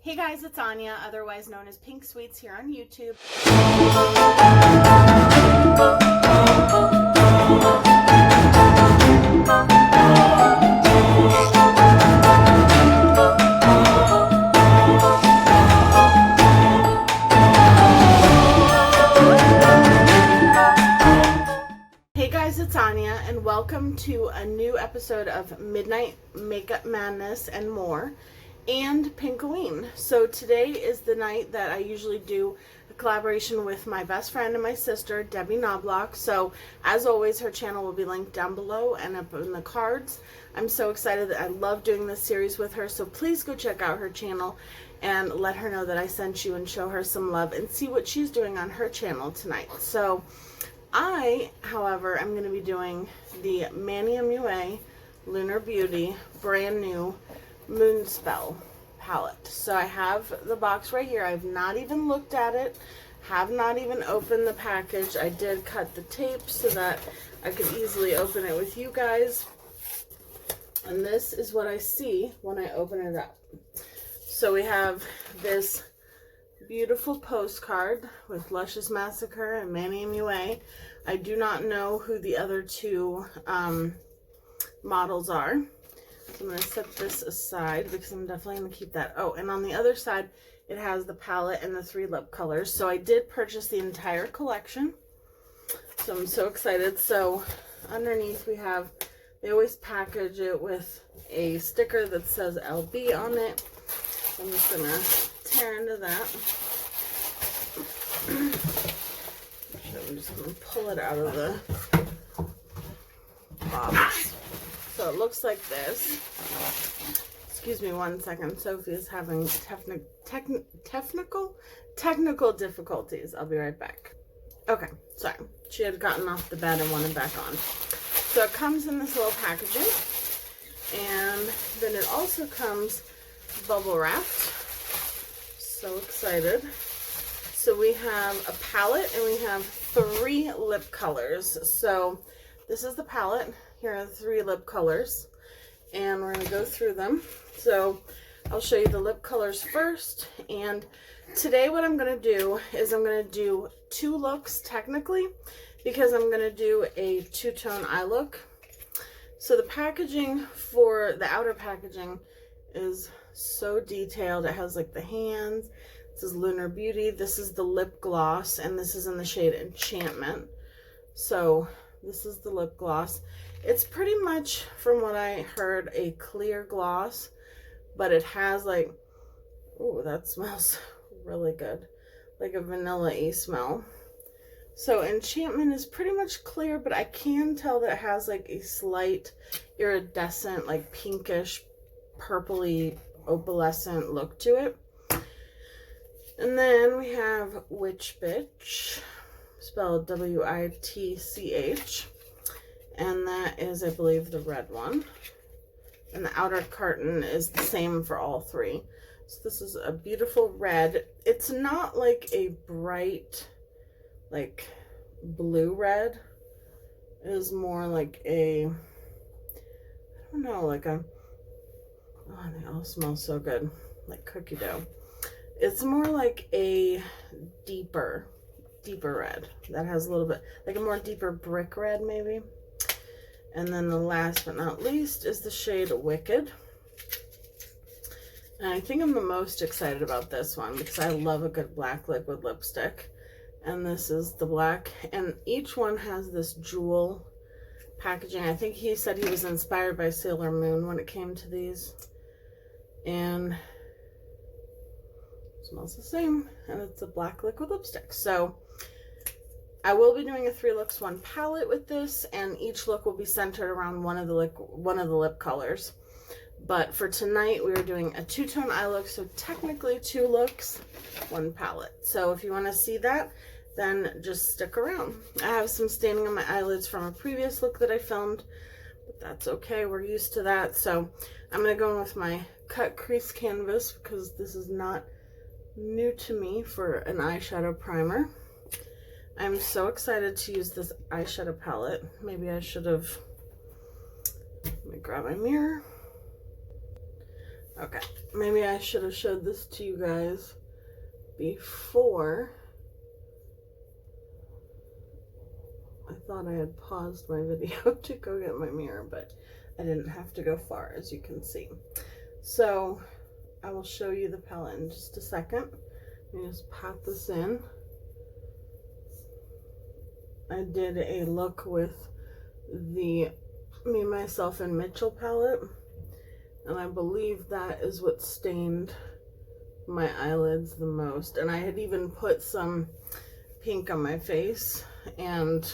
Hey guys, it's Anya, otherwise known as Pink Sweets here on YouTube. Hey guys, it's Anya, and welcome to a new episode of Midnight Makeup Madness and more, and Pinkoween. So today is the night that I usually do a collaboration with my best friend and my sister, Debbie Knoblauch. So as always, her channel will be linked down below and up in the cards. I'm so excited that I love doing this series with her, so please go check out her channel and let her know that I sent you and show her some love and see what she's doing on her channel tonight. So I, however, am going to be doing the Manny am.SO Lunar Beauty brand new Moonspell palette. So I have the box right here. I've not even looked at it, have not even opened the package. I did cut the tape so that I could easily open it with you guys. And this is what I see when I open it up. So we have this beautiful postcard with Luscious Massacre and Manny am.SO. I do not know who the other two models are. So I'm going to set this aside because I'm definitely going to keep that. Oh, and on the other side, it has the palette and the 3 lip colors. So I did purchase the entire collection. So I'm so excited. So underneath we have, they always package it with a sticker that says LB on it. So I'm just going to tear into that. I'm just going to pull it out of the box. So it looks like this. Excuse me one second. Sophie is having technical difficulties. I'll be right back. Okay, sorry. She had gotten off the bed and wanted back on. So it comes in this little packaging. And then it also comes bubble wrapped. So excited. So we have a palette and we have 3 lip colors. So this is the palette. Here are the 3 lip colors. And we're going to go through them. So I'll show you the lip colors first. And today what I'm going to do is I'm going to do 2 looks technically, because I'm going to do a 2-tone eye look. So the packaging for the outer packaging is so detailed. It has like the hands. This is Lunar Beauty. This is the lip gloss, and this is in the shade Enchantment. So this is the lip gloss. It's pretty much, from what I heard, a clear gloss, but it has like, oh, that smells really good, like a vanilla-y smell. So Enchantment is pretty much clear, but I can tell that it has like a slight iridescent, like pinkish, purpley, opalescent look to it. And then we have Witch Bitch, spelled W-I-T-C-H. And that is, I believe, the red one. And the outer carton is the same for all 3. So this is a beautiful red. It's not like a bright, like, blue red. It is more like a, I don't know, like a, oh, they all smell so good, like cookie dough. It's more like a deeper red that has a little bit, like a more deeper brick red maybe. And then the last but not least is the shade Wicked. And I think I'm the most excited about this one because I love a good black liquid lipstick. And this is the black. And each one has this jewel packaging. I think he said he was inspired by Sailor Moon when it came to these. And smells the same, and it's a black liquid lipstick. So I will be doing a 3 looks 1 palette with this, and each look will be centered around one of the lip colors. But for tonight we are doing a 2-tone eye look, so technically 2 looks 1 palette. So if you want to see that, then just stick around. I have some staining on my eyelids from a previous look that I filmed, but that's okay, we're used to that. So I'm going to go in with my cut crease canvas because this is not new to me for an eyeshadow primer. I'm so excited to use this eyeshadow palette. Maybe I should have, let me grab my mirror. Okay, maybe I should have showed this to you guys before. I thought I had paused my video to go get my mirror, but I didn't have to go far, as you can see. So I will show you the palette in just a second. Let me just pat this in. I did a look with the Me, Myself, and Mitchell palette, and I believe that is what stained my eyelids the most. And I had even put some pink on my face, and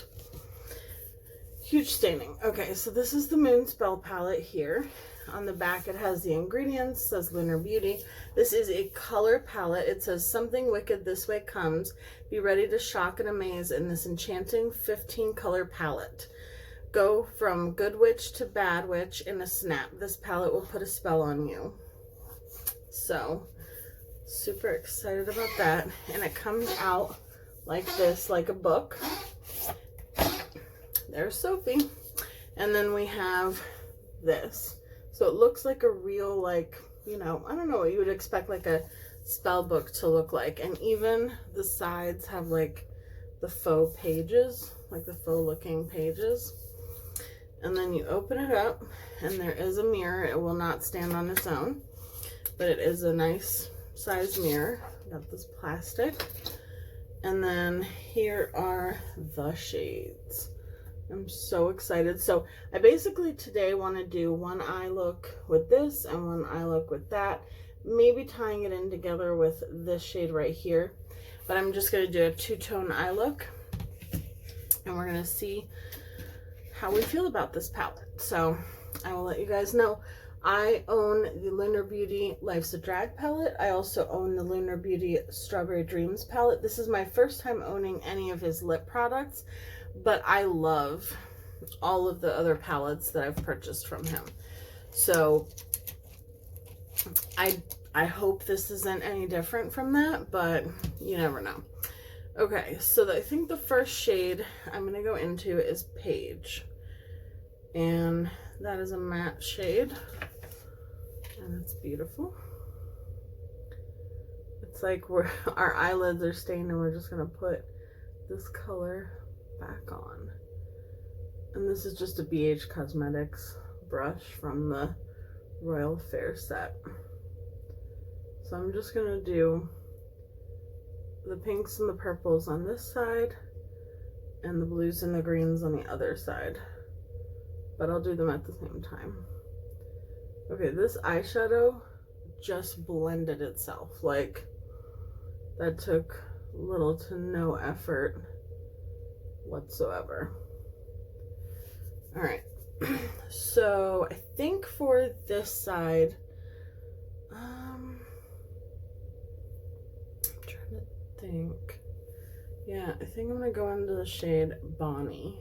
huge staining. Okay, so this is the Moonspell palette here. On the back it has the ingredients, says Lunar Beauty. This is a color palette. It says, something wicked this way comes. Be ready to shock and amaze in this enchanting 15 color palette. Go from good witch to bad witch in a snap. This palette will put a spell on you. So, super excited about that. And it comes out like this, like a book. There's Sophie. And then we have this. So it looks like a real, like, you know, I don't know what you would expect like a spell book to look like. And even the sides have like the faux pages, like the faux looking pages. And then you open it up and there is a mirror. It will not stand on its own, but it is a nice size mirror. Got this plastic. And then here are the shades. I'm so excited. So I basically today want to do one eye look with this and one eye look with that, maybe tying it in together with this shade right here. But I'm just going to do a two-tone eye look, and we're going to see how we feel about this palette. So I will let you guys know. I own the Lunar Beauty Life's a Drag palette. I also own the Lunar Beauty Strawberry Dreams palette. This is my first time owning any of his lip products, but I love all of the other palettes that I've purchased from him. So I hope this isn't any different from that, but you never know. Okay, so I think the first shade I'm going to go into is Page. And that is a matte shade. And it's beautiful. It's like our eyelids are stained and we're just going to put this color back on. And this is just a BH Cosmetics brush from the Royal Fair set. So I'm just gonna do the pinks and the purples on this side and the blues and the greens on the other side, but I'll do them at the same time. Okay, this eyeshadow just blended itself. Like, that took little to no effort whatsoever. All right, so I think for this side, I'm trying to think. Yeah, I think I'm gonna go into the shade Bonnie.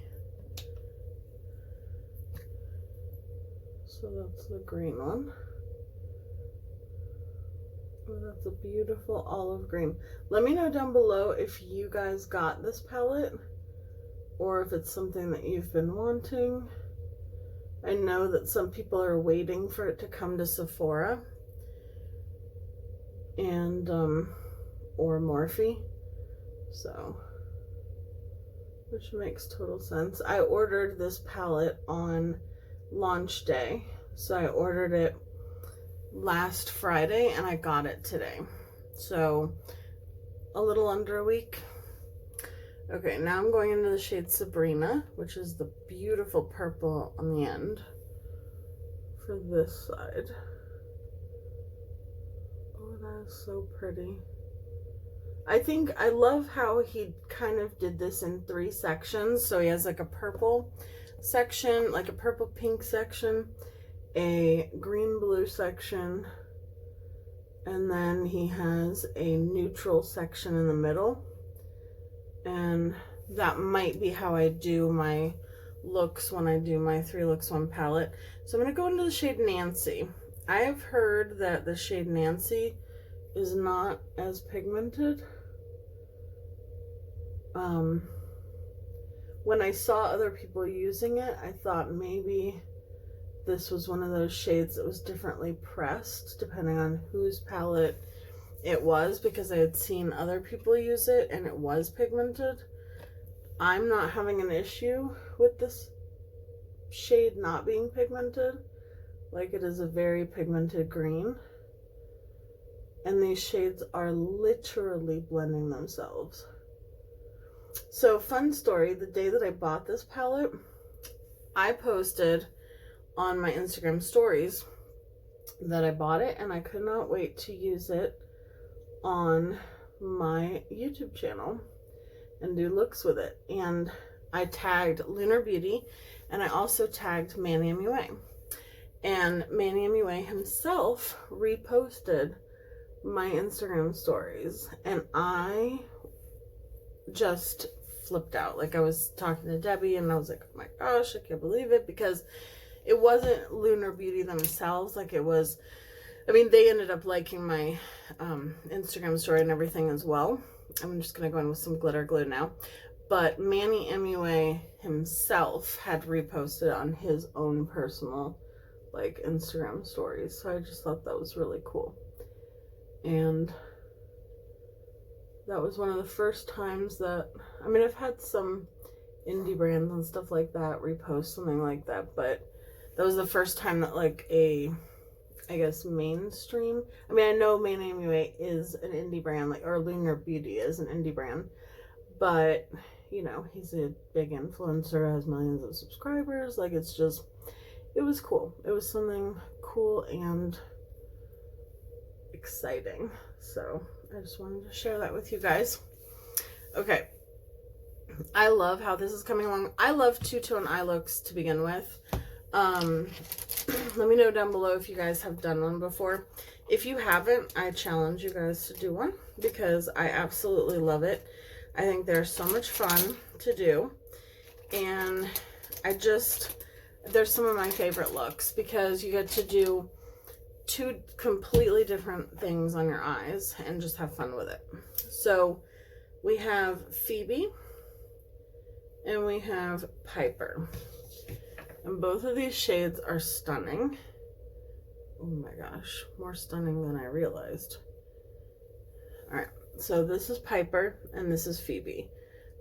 So that's the green one. Oh, that's a beautiful olive green. Let me know down below if you guys got this palette or if it's something that you've been wanting. I know that some people are waiting for it to come to Sephora and or Morphe, so, which makes total sense. I ordered this palette on launch day, so I ordered it last Friday and I got it today, so a little under a week. Okay, now I'm going into the shade Sabrina, which is the beautiful purple on the end for this side. Oh, that is so pretty. I love how he kind of did this in 3 sections. So he has like a purple section, like a purple pink section, a green blue section, and then he has a neutral section in the middle. And that might be how I do my looks when I do my 3 looks 1 palette. So I'm going to go into the shade Nancy. I have heard that the shade Nancy is not as pigmented. When I saw other people using it, I thought maybe this was one of those shades that was differently pressed depending on whose palette it was, because I had seen other people use it and it was pigmented. I'm not having an issue with this shade not being pigmented. Like, it is a very pigmented green. And these shades are literally blending themselves. So, fun story, the day that I bought this palette, I posted on my Instagram stories that I bought it, and I could not wait to use it on my YouTube channel and do looks with it. And I tagged Lunar Beauty, and I also tagged Manny MUA. And Manny MUA himself reposted my Instagram stories, and I just flipped out. Like, I was talking to Debbie and I was like, oh my gosh, I can't believe it, because it wasn't Lunar Beauty themselves. Like, it was, I mean, they ended up liking my Instagram story and everything as well. I'm just gonna go in with some glitter glue now, but Manny MUA himself had reposted on his own personal like Instagram stories. So I just thought that was really cool. And that was one of the first times that, I mean, I've had some indie brands and stuff like that repost something like that, but that was the first time that like a, I guess, mainstream, I mean, I know Manny MUA is an indie brand, like, or Lunar Beauty is an indie brand, but, you know, he's a big influencer, has millions of subscribers. Like, it's just, it was cool. It was something cool and exciting. So I just wanted to share that with you guys. Okay. I love how this is coming along. I love two-tone eye looks to begin with. Let me know down below if you guys have done one before. If you haven't, I challenge you guys to do one, because I absolutely love it. I think they're so much fun to do. And they're some of my favorite looks, because you get to do two completely different things on your eyes and just have fun with it. So we have Phoebe and we have Piper. And both of these shades are stunning. Oh my gosh, more stunning than I realized. All right, so this is Piper and this is Phoebe.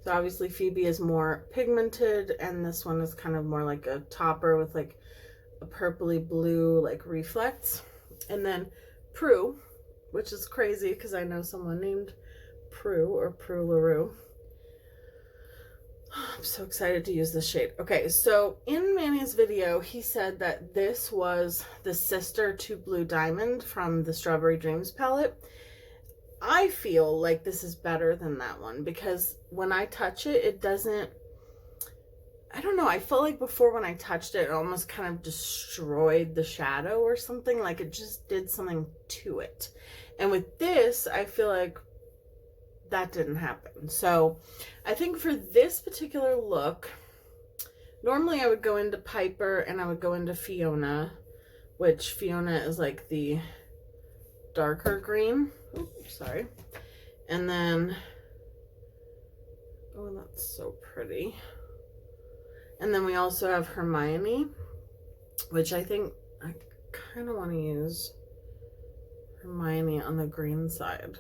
So obviously Phoebe is more pigmented, and this one is kind of more like a topper with like a purpley blue like reflex. And then Prue, which is crazy because I know someone named Prue or Prue LaRue. I'm so excited to use this shade. Okay, so in Manny's video, he said that this was the sister to Blue Diamond from the Strawberry Dreams palette. I feel like this is better than that one, because when I touch it, it doesn't, I don't know, I felt like before when I touched it, it almost kind of destroyed the shadow or something. Like, it just did something to it. And with this, I feel like that didn't happen. So I think for this particular look, normally I would go into Piper and I would go into Fiona, which Fiona is like the darker green. Oops, sorry. And then, oh, that's so pretty. And then we also have Hermione, which I think I kind of want to use Hermione on the green side.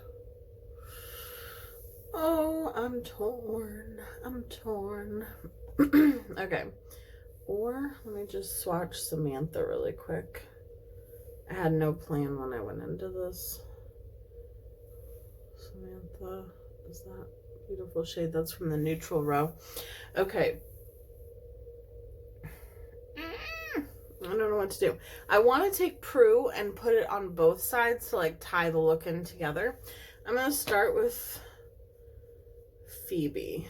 Oh, I'm torn. I'm torn. Okay. Or let me just swatch Samantha really quick. I had no plan when I went into this. Samantha is that beautiful shade. That's from the neutral row. Okay. I don't know what to do. I want to take Prue and put it on both sides to like tie the look in together. I'm going to start with Phoebe,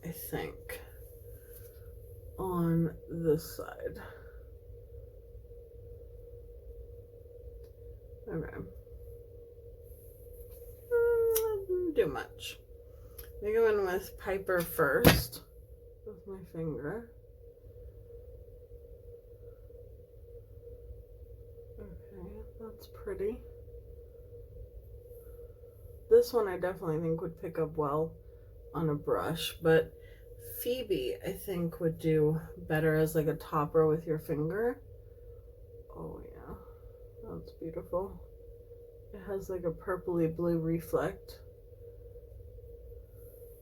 I think, on this side. Okay. Didn't do much. I'm going to go in with Piper first with my finger. Okay, that's pretty. This one I definitely think would pick up well on a brush, but Phoebe I think would do better as like a topper with your finger. Oh yeah, that's beautiful. It has like a purpley blue reflect.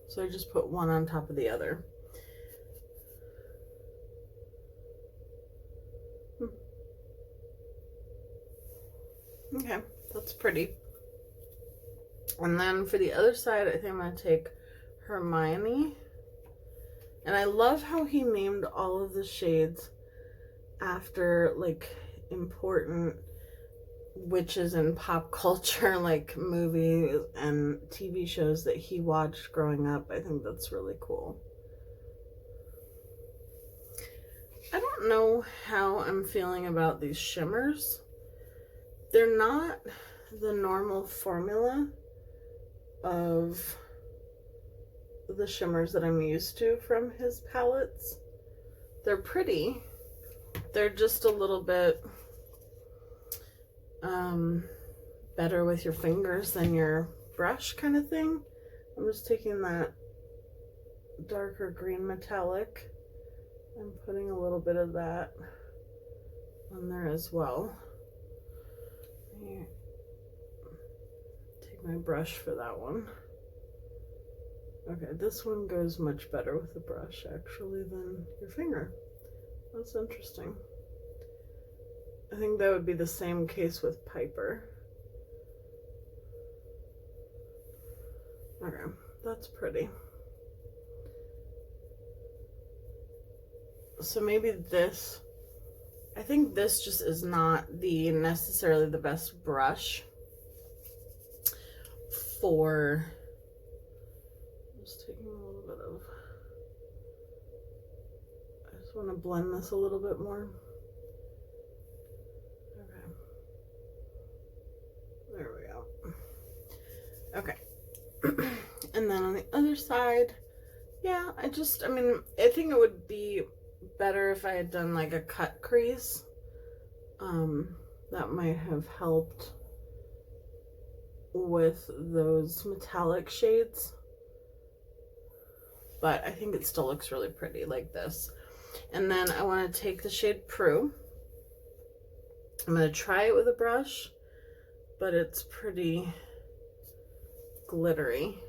So I just put one on top of the other. Okay, that's pretty. And then for the other side, I think I'm going to take Hermione. And I love how he named all of the shades after like important witches in pop culture, like movies and TV shows that he watched growing up. I think that's really cool. I don't know how I'm feeling about these shimmers. They're not the normal formula of the shimmers that I'm used to from his palettes. They're pretty. They're just a little bit better with your fingers than your brush kind of thing. I'm just taking that darker green metallic and putting a little bit of that on there as well. Take my brush for that one. Okay, this one goes much better with the brush actually than your finger. That's interesting. I think that would be the same case with Piper. Okay, that's pretty. So maybe this, I think this just is not the necessarily the best brush for, just taking a little bit of, I just want to blend this a little bit more. Okay. There we go. Okay. And then on the other side, yeah, I mean, I think it would be better if I had done like a cut crease. That might have helped with those metallic shades. But I think it still looks really pretty like this. And then I want to take the shade Prue. I'm going to try it with a brush, but it's pretty glittery.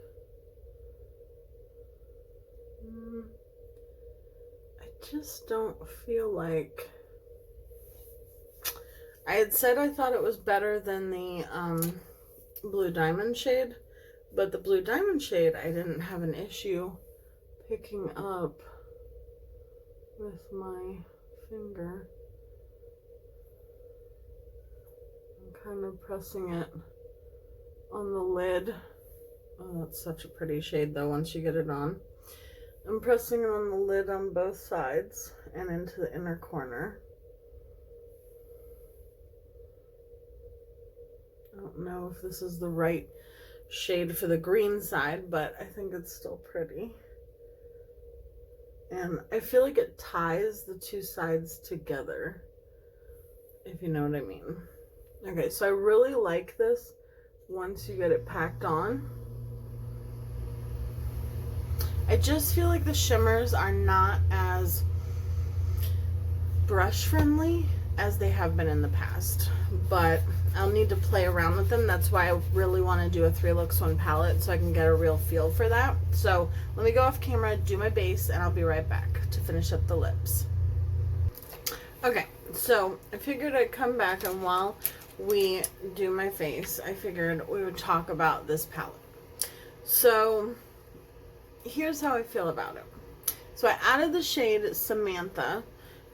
I just don't feel like, I had said I thought it was better than the Blue Diamond shade, but the Blue Diamond shade I didn't have an issue picking up with my finger. I'm kind of pressing it on the lid. Oh, that's such a pretty shade though once you get it on. I'm pressing it on the lid on both sides and into the inner corner. I don't know if this is the right shade for the green side, but I think it's still pretty. And I feel like it ties the two sides together, if you know what I mean. Okay, so I really like this once you get it packed on. I just feel like the shimmers are not as brush friendly as they have been in the past, but I'll need to play around with them. That's why I really want to do a 3 looks 1 palette so I can get a real feel for that. So let me go off camera, do my base, and I'll be right back to finish up the lips. Okay, so I figured I'd come back, and while we do my face, I figured we would talk about this palette. So here's how I feel about it. So I added the shade Samantha.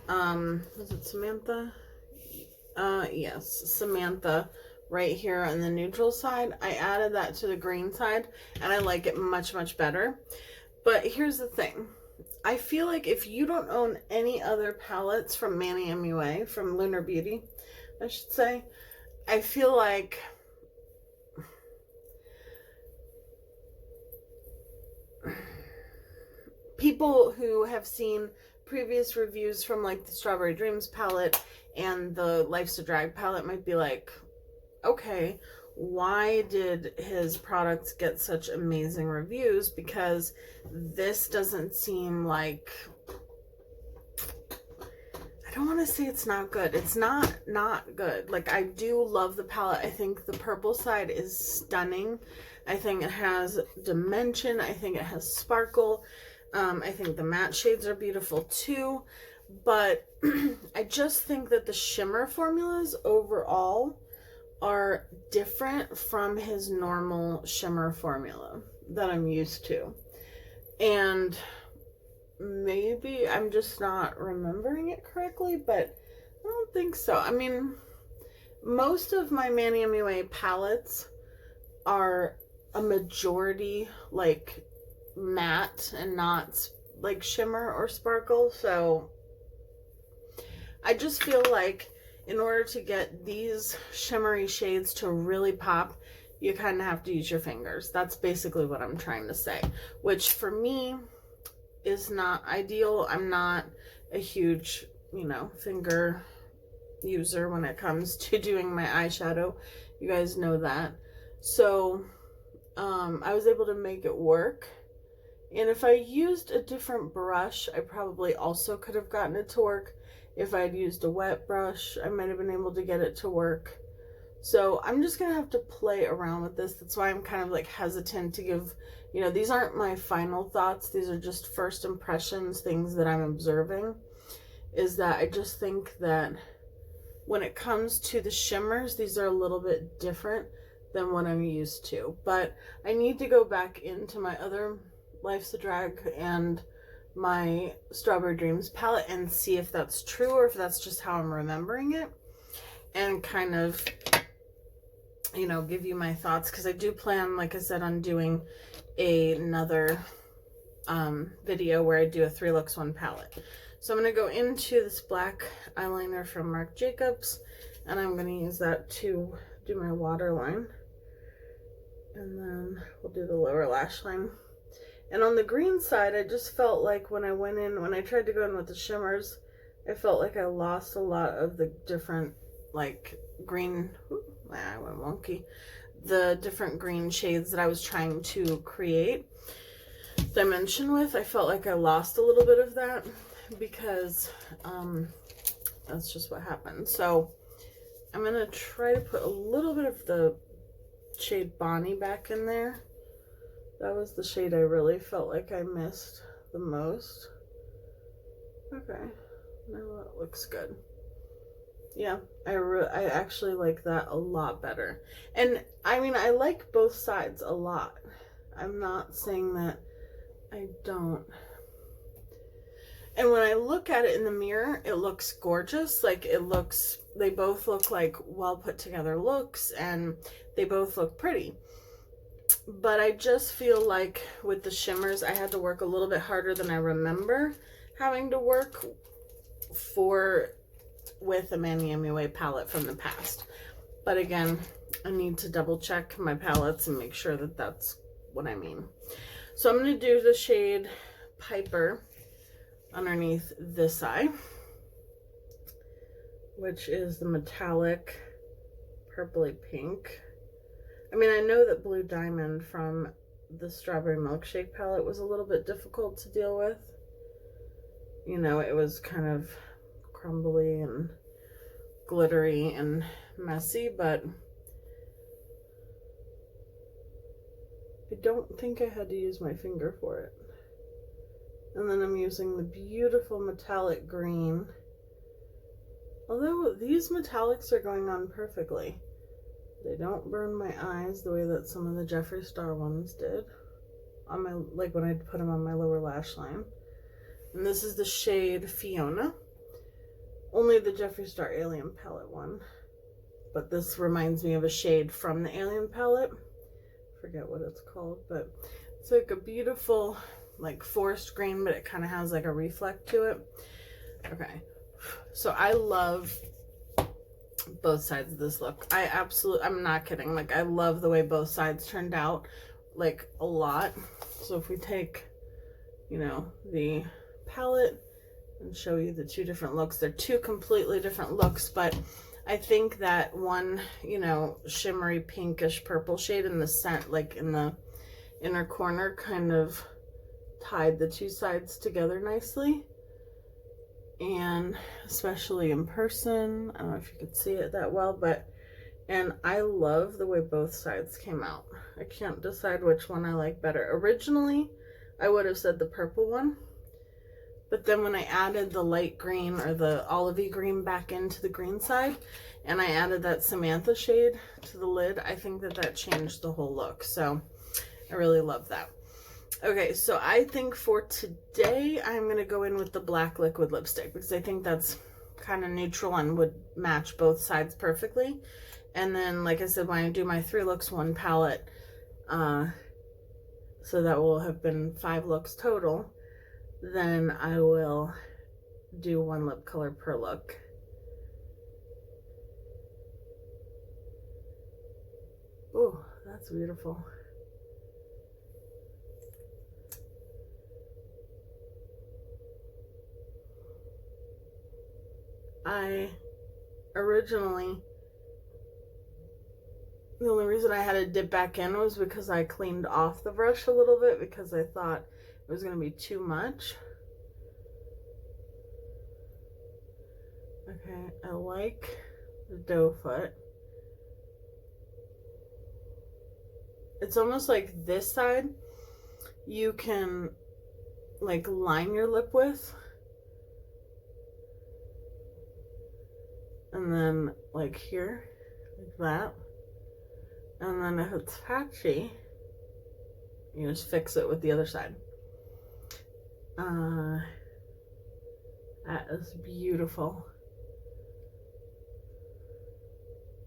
Was it Samantha? Yes, Samantha right here on the neutral side. I added that to the green side and I like it much, much better. But here's the thing. I feel like if you don't own any other palettes from Manny MUA, from Lunar Beauty, I should say, I feel like people who have seen previous reviews from like the Strawberry Dreams palette and the Life's a Drag palette might be like, okay, why did his products get such amazing reviews? Because this doesn't seem like, I don't want to say it's not good. It's not good. Like, I do love the palette. I think the purple side is stunning. I think it has dimension. I think it has sparkle. I think the matte shades are beautiful too. But I just think that the shimmer formulas overall are different from his normal shimmer formula that I'm used to. And maybe I'm just not remembering it correctly, but I don't think so. I mean, most of my Manny am.SO palettes are a majority like matte and not like shimmer or sparkle. So I just feel like in order to get these shimmery shades to really pop, you kind of have to use your fingers. That's basically what I'm trying to say, which for me is not ideal. I'm not a huge, you know, finger user when it comes to doing my eyeshadow. You guys know that. So I was able to make it work. And if I used a different brush, I probably also could have gotten it to work. If I'd used a wet brush, I might have been able to get it to work. So I'm just going to have to play around with this. That's why I'm kind of like hesitant to give, you know, these aren't my final thoughts. These are just first impressions, things that I'm observing. Is that I just think that when it comes to the shimmers, these are a little bit different than what I'm used to. But I need to go back into my other Life's a Drag and my Strawberry Dreams palette and see if that's true or if that's just how I'm remembering it, and kind of, you know, give you my thoughts, because I do plan, like I said, on doing another video where I do a 3 looks 1 palette. So I'm going to go into this black eyeliner from Marc Jacobs, and I'm going to use that to do my waterline, and then we'll do the lower lash line. And on the green side, I just felt like when I tried to go in with the shimmers, I felt like I lost a lot of the different, like, green, I went wonky, the different green shades that I was trying to create dimension with. I felt like I lost a little bit of that because that's just what happened. So I'm going to try to put a little bit of the shade Bonnie back in there. That was the shade I really felt like I missed the most. Okay, now that looks good. Yeah, I actually like that a lot better. And I mean, I like both sides a lot. I'm not saying that I don't. And when I look at it in the mirror, it looks gorgeous. Like, they both look like well put together looks, and they both look pretty. But I just feel like with the shimmers, I had to work a little bit harder than I remember having to work with a Manny am.SO palette from the past. But again, I need to double check my palettes and make sure that that's what I mean. So I'm going to do the shade Piper underneath this eye, which is the metallic purpley pink. I mean, I know that Blue Diamond from the Strawberry Milkshake palette was a little bit difficult to deal with. You know, it was kind of crumbly and glittery and messy, but I don't think I had to use my finger for it. And then I'm using the beautiful metallic green. Although these metallics are going on perfectly. They don't burn my eyes the way that some of the Jeffree Star ones did. On my, like when I put them on my lower lash line. And this is the shade Fiona. Only the Jeffree Star Alien palette one. But this reminds me of a shade from the Alien palette. Forget what it's called, but it's like a beautiful, like forest green, but it kind of has like a reflect to it. Okay, so I love both sides of this look. I'm not kidding, like I love the way both sides turned out, like a lot. So if we take, you know, the palette and show you the two different looks, they're two completely different looks, but I think that one, you know, shimmery pinkish purple shade in the scent, like in the inner corner, kind of tied the two sides together nicely. and especially in person. I don't know if you could see it that well, and I love the way both sides came out. I can't decide which one I like better. Originally, I would have said the purple one, but then when I added the light green or the olivey green back into the green side, and I added that Samantha shade to the lid, I think that changed the whole look. So I really love that. Okay, so I think for today, I'm going to go in with the black liquid lipstick because I think that's kind of neutral and would match both sides perfectly. And then, like I said, when I do my 3 looks, 1 palette, so that will have been 5 looks total, then I will do 1 lip color per look. Oh, that's beautiful. The only reason I had to dip back in was because I cleaned off the brush a little bit because I thought it was going to be too much. Okay, I like the doe foot. It's almost like this side you can like line your lip with. And then like here, like that. And then if it's patchy, you just fix it with the other side. That is beautiful.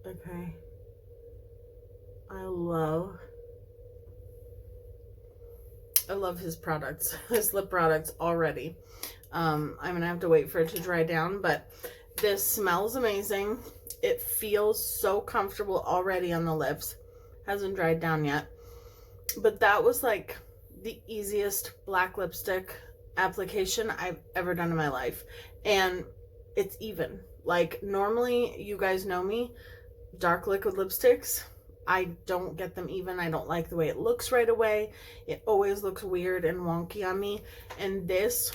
Okay. I love his products, his lip products already. I'm gonna have to wait for it to dry down, but this smells amazing. It feels so comfortable already on the lips. Hasn't dried down yet. But that was like the easiest black lipstick application I've ever done in my life. And it's even. Like, normally, you guys know me, dark liquid lipsticks, I don't get them even. I don't like the way it looks right away. It always looks weird and wonky on me. And this,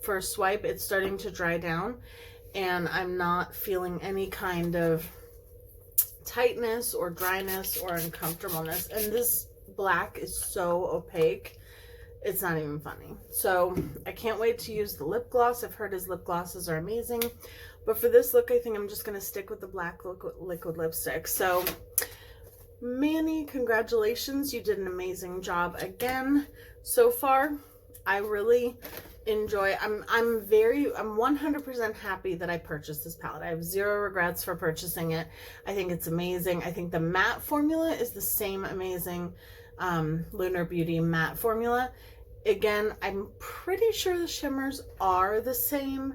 for a swipe, it's starting to dry down. And I'm not feeling any kind of tightness or dryness or uncomfortableness. And this black is so opaque, it's not even funny. So I can't wait to use the lip gloss. I've heard his lip glosses are amazing. But for this look, I think I'm just going to stick with the black liquid lipstick. So Manny, congratulations. You did an amazing job again so far. I really enjoy. I'm 100% happy that I purchased this palette. I have 0 regrets for purchasing it. I think it's amazing. I think the matte formula is the same amazing Lunar Beauty matte formula. Again, I'm pretty sure the shimmers are the same,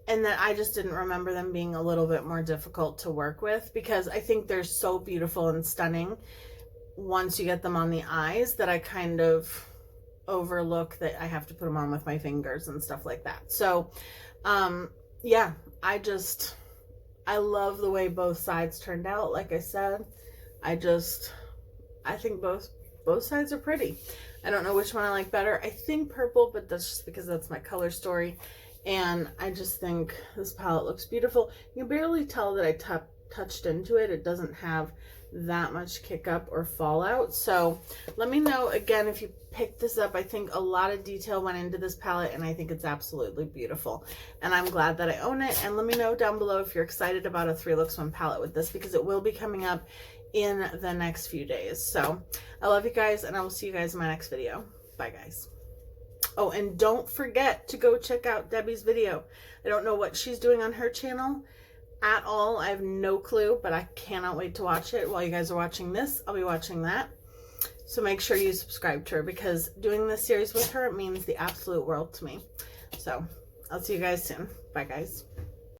and that I just didn't remember them being a little bit more difficult to work with, because I think they're so beautiful and stunning once you get them on the eyes that I kind of overlook that I have to put them on with my fingers and stuff like that. So yeah, I love the way both sides turned out. Like I said, I think both sides are pretty. I don't know which one I like better. I think purple, but that's just because that's my color story. And I just think this palette looks beautiful. You can barely tell that I touched into it. It doesn't have that much kick up or fallout. So let me know again if you picked this up. I think a lot of detail went into this palette, and I think it's absolutely beautiful, and I'm glad that I own it. And let me know down below if you're excited about a 3 looks 1 palette with this, because it will be coming up in the next few days. So I love you guys, and I will see you guys in my next video. Bye guys. Oh, and don't forget to go check out Debbie's video. I don't know what she's doing on her channel at all. I have no clue, but I cannot wait to watch it. While you guys are watching this, I'll be watching that. So make sure you subscribe to her, because doing this series with her means the absolute world to me. So I'll see you guys soon. Bye guys.